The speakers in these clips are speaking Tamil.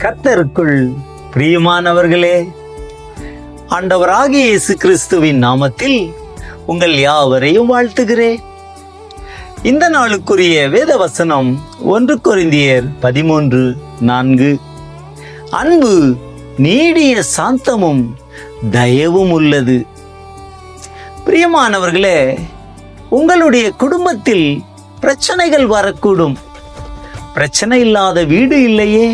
கர்த்தருக்குள் பிரியமானவர்களே, ஆண்டவராகிய இயேசு கிறிஸ்துவின் நாமத்தில் உங்கள் யாவரையும் வாழ்த்துகிறேன். இந்த நாளுக்குரிய வேத வசனம் 1 கொரிந்தியர் 13:4. அன்பு நீடிய சாந்தமும் தயவும் உள்ளது. பிரியமானவர்களே, உங்களுடைய குடும்பத்தில் பிரச்சனைகள் வரக்கூடும். பிரச்சனை இல்லாத வீடு இல்லையே.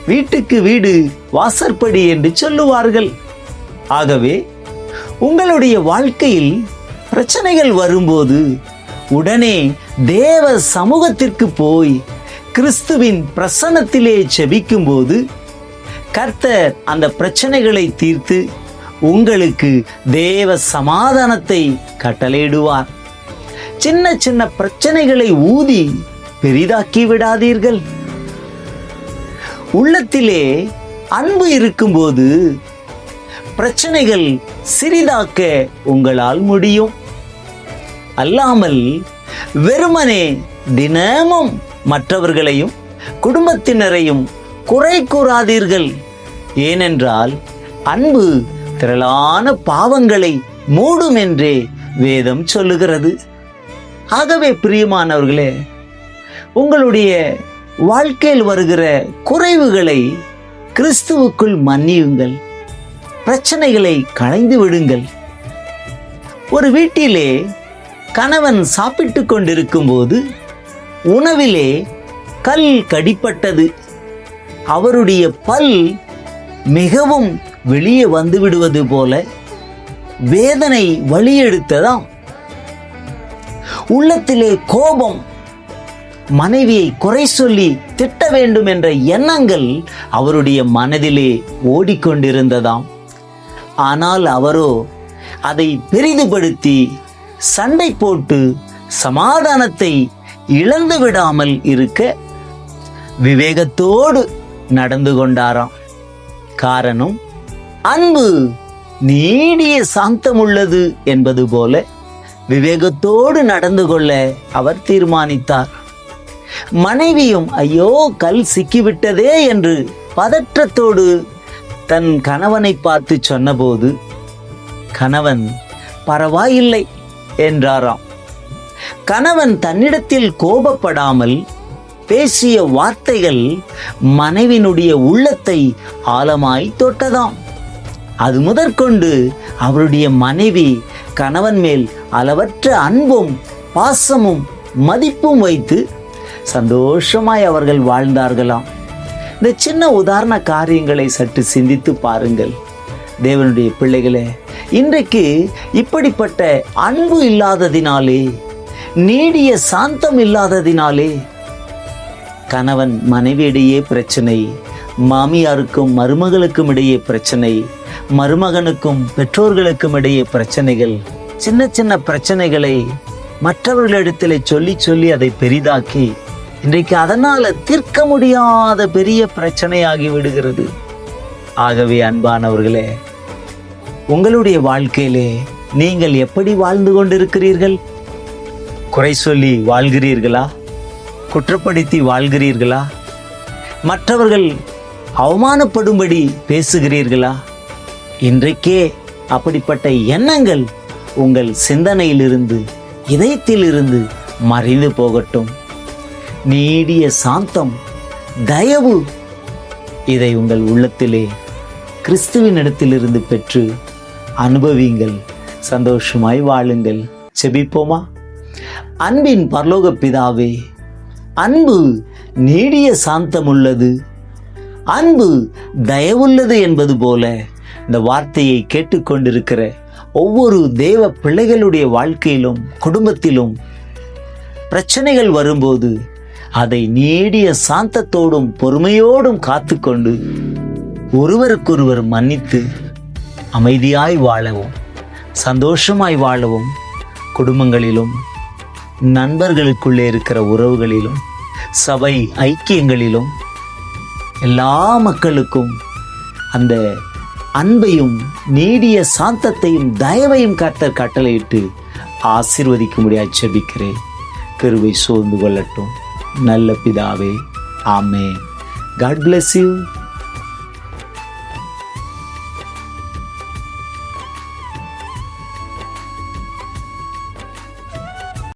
வீட்டுக்கு வீடு வாசற்படி என்று சொல்லுவார்கள். ஆகவே உங்களுடைய வாழ்க்கையில் பிரச்சனைகள் வரும்போது உடனே தேவ சமூகத்திற்கு போய் கிறிஸ்துவின் பிரசன்னத்திலே ஜெபிக்கும் போது கர்த்தர் அந்த பிரச்சனைகளை தீர்த்து உங்களுக்கு தேவ சமாதானத்தை கட்டளையிடுவார். சின்ன சின்ன பிரச்சனைகளை ஊதி பெரிதாக்கி விடாதீர்கள். உள்ளத்திலே அன்பு இருக்கும்போது பிரச்சனைகள் சிறிதாக்க உங்களால் முடியும். அல்லாமல் வெறுமனே தினமும் மற்றவர்களையும் குடும்பத்தினரையும் குறை கூறாதீர்கள். ஏனென்றால் அன்பு திரளான பாவங்களை மூடும் என்றே வேதம் சொல்லுகிறது. ஆகவே பிரியமானவர்களே, உங்களுடைய வாழ்க்கையில் வருகிற குறைவுகளை கிறிஸ்துவுக்குள் மன்னியுங்கள். பிரச்சனைகளை களைந்து விடுங்கள். ஒரு வீட்டிலே கணவன் சாப்பிட்டு கொண்டிருக்கும் போது உணவிலே கல் கடிப்பட்டது. அவருடைய பல் மிகவும் வெளியே வந்து விடுவது போல வேதனை வலியெடுத்ததாம். உள்ளத்திலே கோபம், மனைவியை குறை சொல்லி திட்ட வேண்டும் என்ற எண்ணங்கள் அவருடைய மனதிலே ஓடிக்கொண்டிருந்ததாம். ஆனால் அவரோ அதை பெரிதுபடுத்தி சண்டை போட்டு சமாதானத்தை இழந்து விடாமல் இருக்க விவேகத்தோடு நடந்து கொண்டாராம். காரணம், அன்பு நீடிய சாந்தம் உள்ளது என்பது போல விவேகத்தோடு நடந்து கொள்ள அவர் தீர்மானித்தார். மனைவியும் ஐயோ கல் சிக்கிவிட்டதே என்று பதற்றத்தோடு தன் கணவனை பார்த்து சொன்னபோது கணவன் பரவாயில்லை என்றாராம். கணவன் தன்னிடத்தில் கோபப்படாமல் பேசிய வார்த்தைகள் மனைவினுடைய உள்ளத்தை ஆழமாய் தொட்டதாம். அது முதற்கொண்டு அவருடைய மனைவி கணவன் மேல் அளவற்ற அன்பும் பாசமும் மதிப்பும் வைத்து சந்தோஷமாய் அவர்கள் வாழ்ந்தார்களாம். இந்த சின்ன உதாரண காரியங்களை சற்று சிந்தித்து பாருங்கள். தேவனுடைய பிள்ளைகளே, இன்றைக்கு இப்படிப்பட்ட அன்பு இல்லாததினாலே, நீடிய சாந்தம் இல்லாததினாலே கணவன் மனைவியிடையே பிரச்சனை, மாமியாருக்கும் மருமகளுக்கும் இடையே பிரச்சனை, மருமகனுக்கும் பெற்றோர்களுக்கும் இடையே பிரச்சனைகள், சின்ன சின்ன பிரச்சனைகளை மற்றவர்களிடத்தில் சொல்லி சொல்லி அதை பெரிதாக்கி இன்றைக்கு அதனால தீர்க்க முடியாத பெரிய பிரச்சனையாகி விடுகிறது. ஆகவே அன்பானவர்களே, உங்களுடைய வாழ்க்கையிலே நீங்கள் எப்படி வாழ்ந்து கொண்டிருக்கிறீர்கள்? குறை சொல்லி வாழ்கிறீர்களா? குற்றப்படுத்தி வாழ்கிறீர்களா? மற்றவர்கள் அவமானப்படும்படி பேசுகிறீர்களா? இன்றைக்கே அப்படிப்பட்ட எண்ணங்கள் உங்கள் சிந்தனையிலிருந்து, இதயத்திலிருந்து மறைந்து போகட்டும். நீடிய சாந்தம், தயவு, இதை உங்கள் உள்ளத்திலே கிறிஸ்துவின் இடத்திலிருந்து பெற்று அனுபவியுங்கள். சந்தோஷமாய் வாழுங்கள். செபிப்போமா? அன்பின் பரலோக பிதாவே, அன்பு நீடிய சாந்தம் உள்ளது, அன்பு தயவுள்ளது என்பது போல இந்த வார்த்தையை கேட்டுக்கொண்டிருக்கிற ஒவ்வொரு தேவ பிள்ளைகளுடைய வாழ்க்கையிலும் குடும்பத்திலும் பிரச்சனைகள் வரும்போது அதை நீடிய சாந்தத்தோடும் பொறுமையோடும் காத்துக்கொண்டு ஒருவருக்கொருவர் மன்னித்து அமைதியாய் வாழவும், சந்தோஷமாய் வாழவும், குடும்பங்களிலும் நண்பர்களுக்குள்ளே இருக்கிற உறவுகளிலும் சபை ஐக்கியங்களிலும் எல்லா மக்களுக்கும் அந்த அன்பையும் நீடிய சாந்தத்தையும் தயவையும் கர்த்தர் கட்டளையிட்டு ஆசீர்வதிக்கும்படியாய் ஜெபிக்கிறேன். கிருபை சூழ்ந்து கொள்ளட்டும். நல்ல பிதாவே, ஆமென். God bless you.